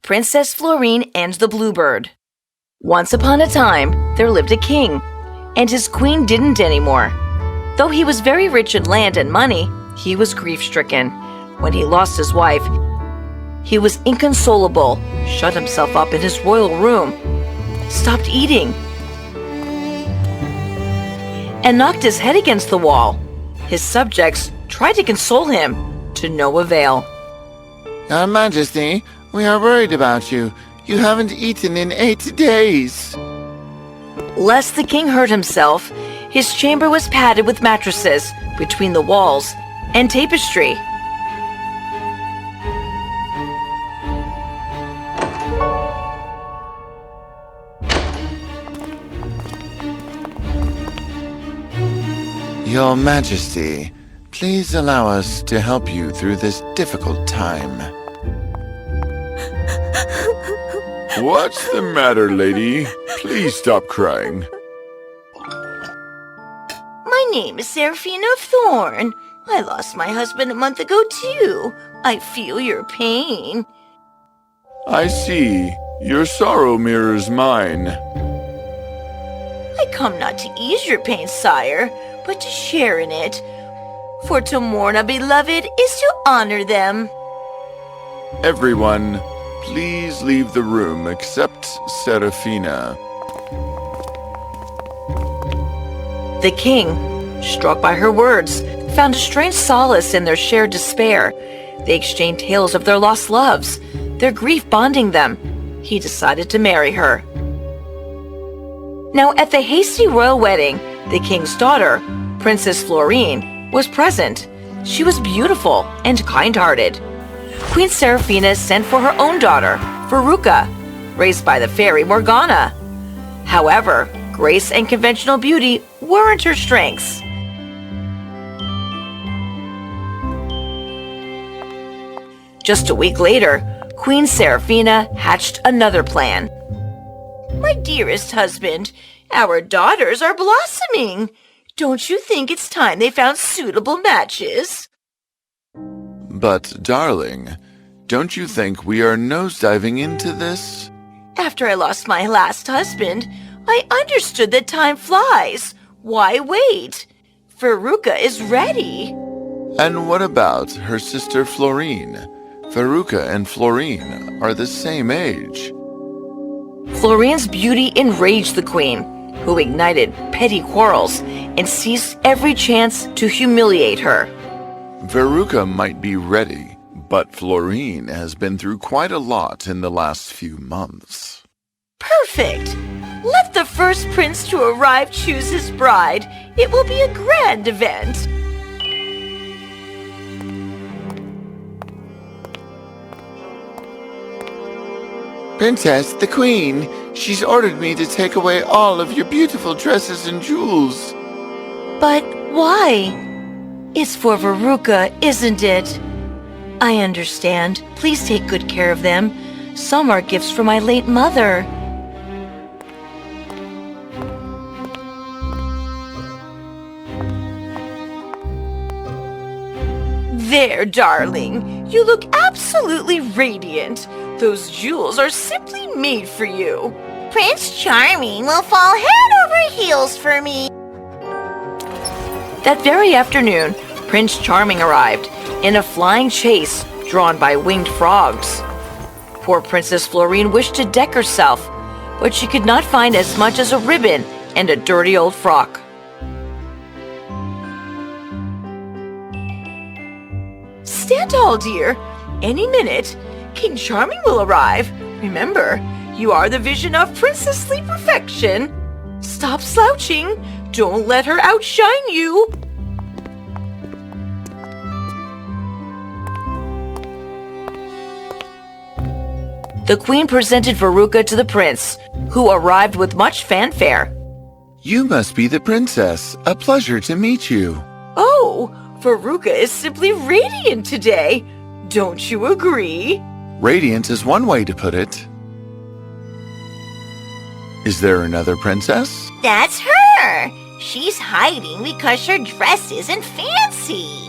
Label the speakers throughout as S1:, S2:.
S1: Princess Florine and the Bluebird. Once upon a time, there lived a king, and his queen didn't anymore. Though he was very rich in land and money, he was grief-stricken. When he lost his wife, he was inconsolable, shut himself up in his royal room, stopped eating, and knocked his head against the wall. His subjects tried to console him, to no avail.
S2: Your Majesty, we are worried about you. You haven't eaten in 8 days.
S1: Lest the king hurt himself, his chamber was padded with mattresses between the walls and tapestry.
S2: Your Majesty, please allow us to help you through this difficult time.
S3: What's the matter, lady? Please stop crying.
S1: My name is Seraphina of Thorn. I lost my husband a month ago, too. I feel your pain.
S3: I see. Your sorrow mirrors mine.
S1: I come not to ease your pain, sire, but to share in it. For to mourn a beloved is to honor them.
S3: Everyone, please leave the room except Seraphina.
S1: The king, struck by her words, found strange solace in their shared despair. They exchanged tales of their lost loves, their grief bonding them. He decided to marry her. Now, at the hasty royal wedding, the king's daughter, Princess Florine, was present. She was beautiful and kind-hearted. Queen Seraphina sent for her own daughter, Veruca, raised by the fairy Morgana. However, grace and conventional beauty weren't her strengths. Just a week later, Queen Seraphina hatched another plan. My dearest husband, our daughters are blossoming. Don't you think it's time they found suitable matches?
S3: But, darling, don't you think we are nosediving into this?
S1: After I lost my last husband, I understood that time flies. Why wait? Veruca is ready.
S3: And what about her sister Florine? Veruca and Florine are the same age.
S1: Florine's beauty enraged the queen, who ignited petty quarrels and seized every chance to humiliate her.
S3: Veruca might be ready, but Florine has been through quite a lot in the last few months.
S1: Perfect! Let the first prince to arrive choose his bride. It will be a grand event.
S2: Princess, the Queen, she's ordered me to take away all of your beautiful dresses and jewels.
S1: But why? It's for Veruca, isn't it? I understand. Please take good care of them. Some are gifts from my late mother. There, darling. You look absolutely radiant. Those jewels are simply made for you.
S4: Prince Charming will fall head over heels for me.
S1: That very afternoon, Prince Charming arrived in a flying chase drawn by winged frogs. Poor Princess Florine wished to deck herself, but she could not find as much as a ribbon and a dirty old frock. Stand tall, dear. Any minute, King Charming will arrive. Remember, you are the vision of princessly perfection. Stop slouching. Don't let her outshine you. The queen presented Veruca to the prince, who arrived with much fanfare.
S2: You must be the princess. A pleasure to meet you.
S1: Oh, Veruca is simply radiant today. Don't you agree?
S2: Radiant is one way to put it.
S3: Is there another princess?
S4: That's her. She's hiding because her dress isn't fancy.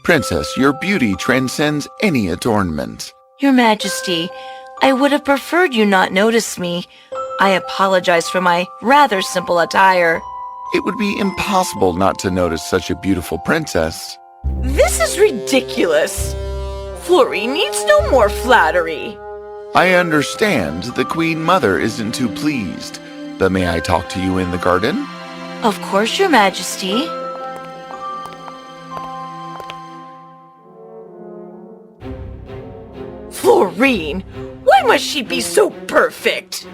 S2: Princess, your beauty transcends any adornment.
S1: Your Majesty, I would have preferred you not notice me. I apologize for my rather simple attire.
S3: It would be impossible not to notice such a beautiful princess.
S1: This is ridiculous. Florine needs no more flattery.
S3: I understand the Queen Mother isn't too pleased, but may I talk to you in the garden?
S1: Of course, Your Majesty. Florine, why must she be so perfect?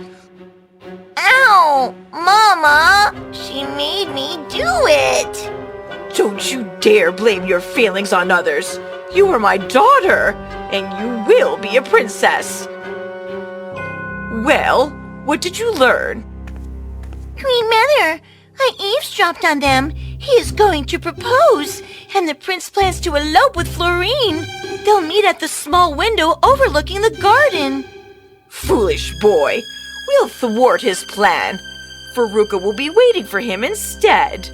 S4: Ow! Mama! She made me do it!
S1: Don't you dare blame your feelings on others. You are my daughter, and you will be a princess. Well, what did you learn?
S4: Queen Mother, I eavesdropped on them. He is going to propose, and the prince plans to elope with Florine. They'll meet at the small window overlooking the garden.
S1: Foolish boy. We'll thwart his plan. Veruca will be waiting for him instead.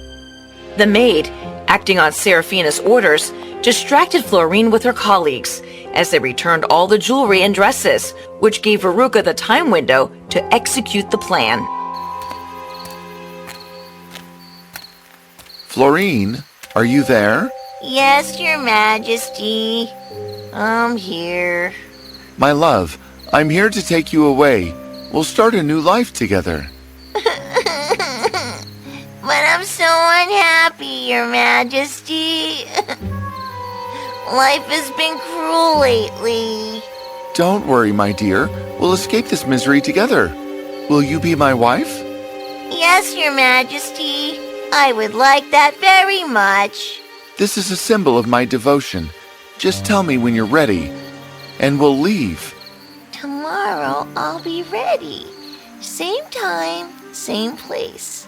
S1: The maid, acting on Seraphina's orders, distracted Florine with her colleagues as they returned all the jewelry and dresses, which gave Veruca the time window to execute the plan.
S3: Florine, are you there?
S4: Yes, Your Majesty. I'm here.
S3: My love, I'm here to take you away. We'll start a new life together.
S4: But I'm so unhappy, Your Majesty. Life has been cruel lately.
S3: Don't worry, my dear. We'll escape this misery together. Will you be my wife?
S4: Yes, Your Majesty. I would like that very much.
S3: This is a symbol of my devotion. Just tell me when you're ready, and we'll leave.
S4: Tomorrow I'll be ready. Same time, same place.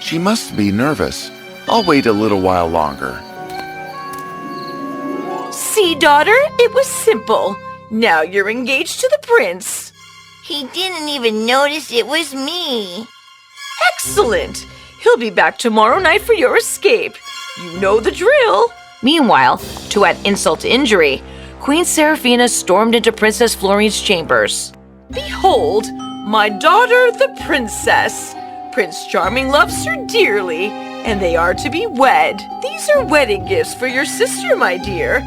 S3: She must be nervous. I'll wait a little while longer.
S1: See, daughter, it was simple. Now you're engaged to the prince.
S4: He didn't even notice it was me.
S1: Excellent. He'll be back tomorrow night for your escape. You know the drill. Meanwhile, to add insult to injury, Queen Seraphina stormed into Princess Florine's chambers. Behold, my daughter, the princess. Prince Charming loves her dearly, and they are to be wed. These are wedding gifts for your sister, my dear.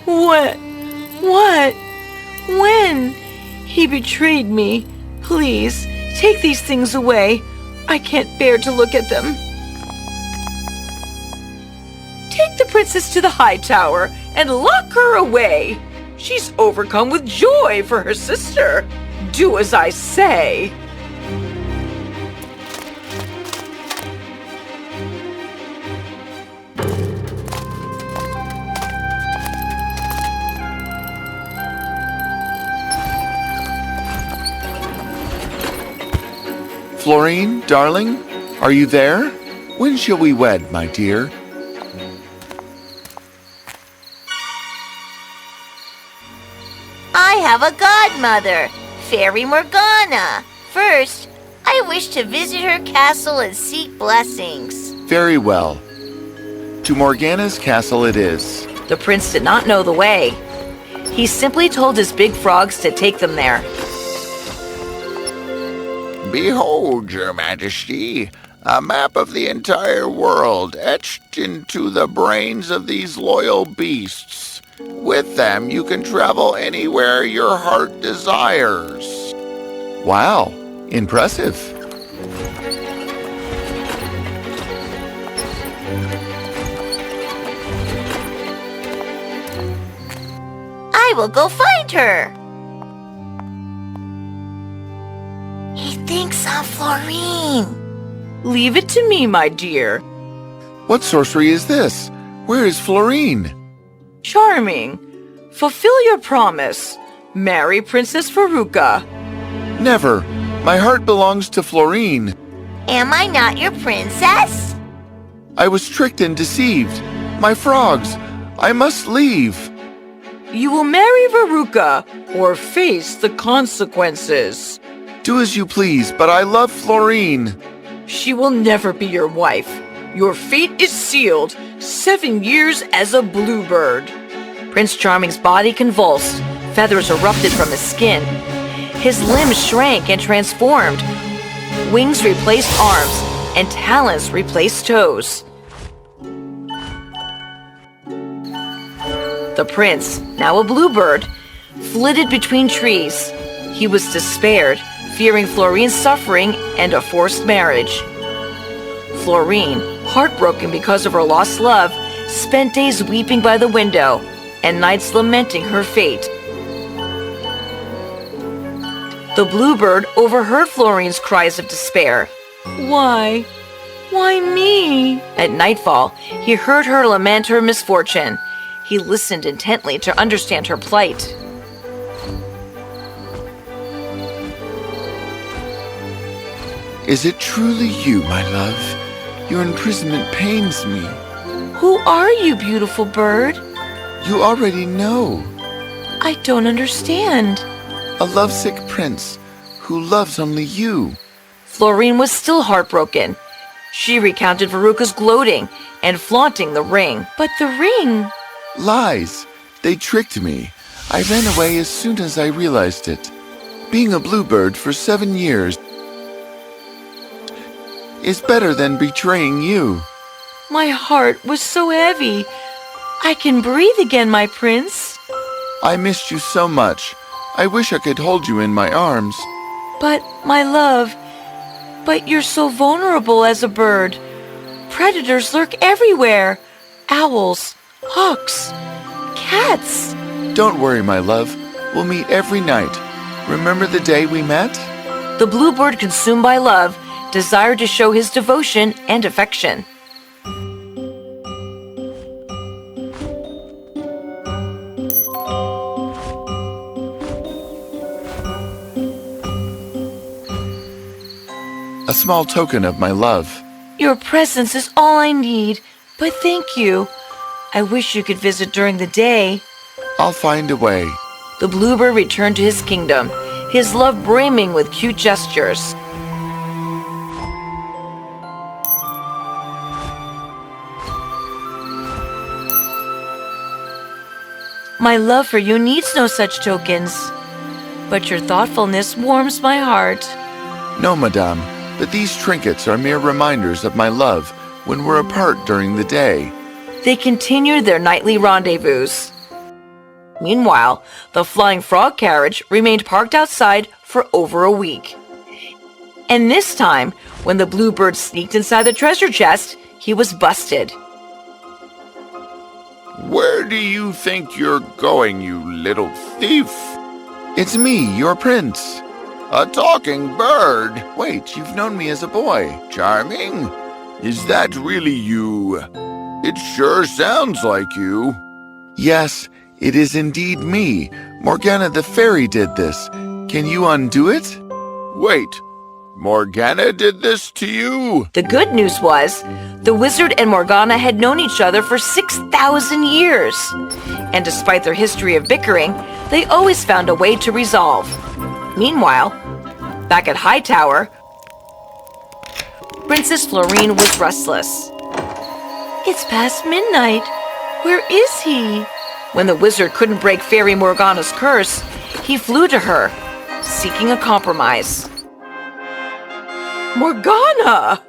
S1: What? When? He betrayed me. Please, take these things away. I can't bear to look at them. Take the princess to the high tower and lock her away. She's overcome with joy for her sister. Do as I say.
S3: Florine, darling, are you there? When shall we wed, my dear?
S4: I have a godmother, Fairy Morgana. First, I wish to visit her castle and seek blessings.
S3: Very well. To Morgana's castle it is.
S1: The prince did not know the way. He simply told his big frogs to take them there.
S2: Behold, Your Majesty, a map of the entire world etched into the brains of these loyal beasts. With them, you can travel anywhere your heart desires.
S3: Wow, impressive.
S4: I will go find her. He thinks I'm Florine.
S1: Leave it to me, my dear.
S3: What sorcery is this? Where is Florine?
S1: Charming. Fulfill your promise. Marry Princess Veruca.
S3: Never. My heart belongs to Florine.
S4: Am I not your princess?
S3: I was tricked and deceived. My frogs. I must leave.
S1: You will marry Veruca or face the consequences.
S3: Do as you please, but I love Florine.
S1: She will never be your wife. Your fate is sealed. 7 years as a bluebird. Prince Charming's body convulsed. Feathers erupted from his skin. His limbs shrank and transformed. Wings replaced arms, and talons replaced toes. The prince, now a bluebird, flitted between trees. He was despaired, fearing Florine's suffering and a forced marriage. Florine, heartbroken because of her lost love, spent days weeping by the window and nights lamenting her fate. The bluebird overheard Florine's cries of despair. Why? Why me? At nightfall, he heard her lament her misfortune. He listened intently to understand her plight.
S3: Is it truly you, my love? Your imprisonment pains me.
S1: Who are you, beautiful bird?
S3: You already know.
S1: I don't understand.
S3: A lovesick prince who loves only you.
S1: Florine was still heartbroken. She recounted Veruca's gloating and flaunting the ring. But the ring...
S3: Lies. They tricked me. I ran away as soon as I realized it. Being a bluebird for 7 years is better than betraying you.
S1: My heart was so heavy. I can breathe again, my prince.
S3: I missed you so much. I wish I could hold you in my arms.
S1: But, my love, you're so vulnerable as a bird. Predators lurk everywhere. Owls, hawks, cats.
S3: Don't worry, my love. We'll meet every night. Remember the day we met?
S1: The bluebird, consumed by love, desired to show his devotion and affection.
S3: A small token of my love.
S1: Your presence is all I need, but thank you. I wish you could visit during the day.
S3: I'll find a way.
S1: The bluebird returned to his kingdom, his love brimming with cute gestures. My love for you needs no such tokens, but your thoughtfulness warms my heart.
S3: No, madame, but these trinkets are mere reminders of my love when we're apart during the day.
S1: They continued their nightly rendezvous. Meanwhile, the flying frog carriage remained parked outside for over a week. And this time, when the bluebird sneaked inside the treasure chest, he was busted.
S2: Where do you think you're going, you little thief?
S3: It's me, your prince.
S2: A talking bird?
S3: Wait, you've known me as a boy.
S2: Charming? Is that really you? It sure sounds like you.
S3: Yes, it is indeed me. Morgana the fairy did this. Can you undo it?
S2: Wait, Morgana did this to you?
S1: The good news was, the wizard and Morgana had known each other for 6,000 years. And despite their history of bickering, they always found a way to resolve. Meanwhile, back at Hightower, Princess Florine was restless. It's past midnight. Where is he? When the wizard couldn't break Fairy Morgana's curse, he flew to her, seeking a compromise. Morgana!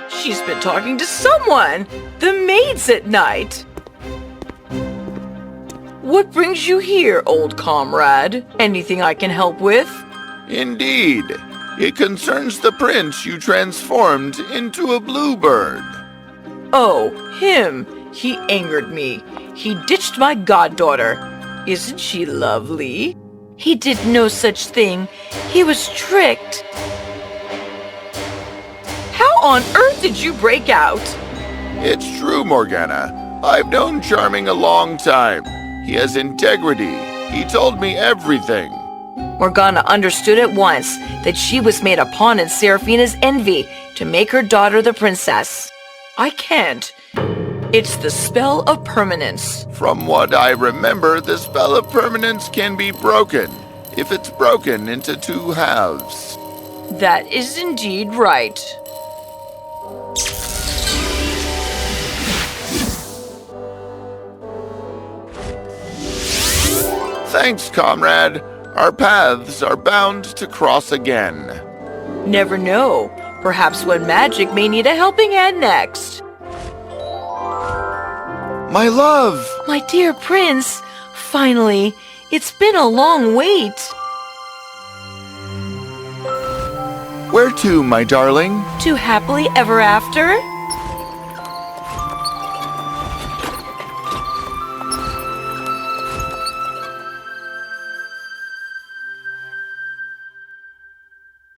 S1: She's been talking to someone! The maids at night! What brings you here, old comrade? Anything I can help with?
S2: Indeed. It concerns the prince you transformed into a bluebird.
S1: Oh, him! He angered me. He ditched my goddaughter. Isn't she lovely? He did no such thing. He was tricked. How on earth did you break out?
S2: It's true, Morgana. I've known Charming a long time. He has integrity. He told me everything.
S1: Morgana understood at once that she was made a pawn in Seraphina's envy to make her daughter the princess. I can't. It's the spell of permanence.
S2: From what I remember, the spell of permanence can be broken.
S3: if it's broken into two halves.
S1: That is indeed right.
S3: Thanks, comrade. Our paths are bound to cross again.
S1: Never know. Perhaps when magic may need a helping hand next.
S3: My love!
S1: My dear prince, finally, it's been a long wait.
S3: Where to, my darling?
S1: To happily ever after?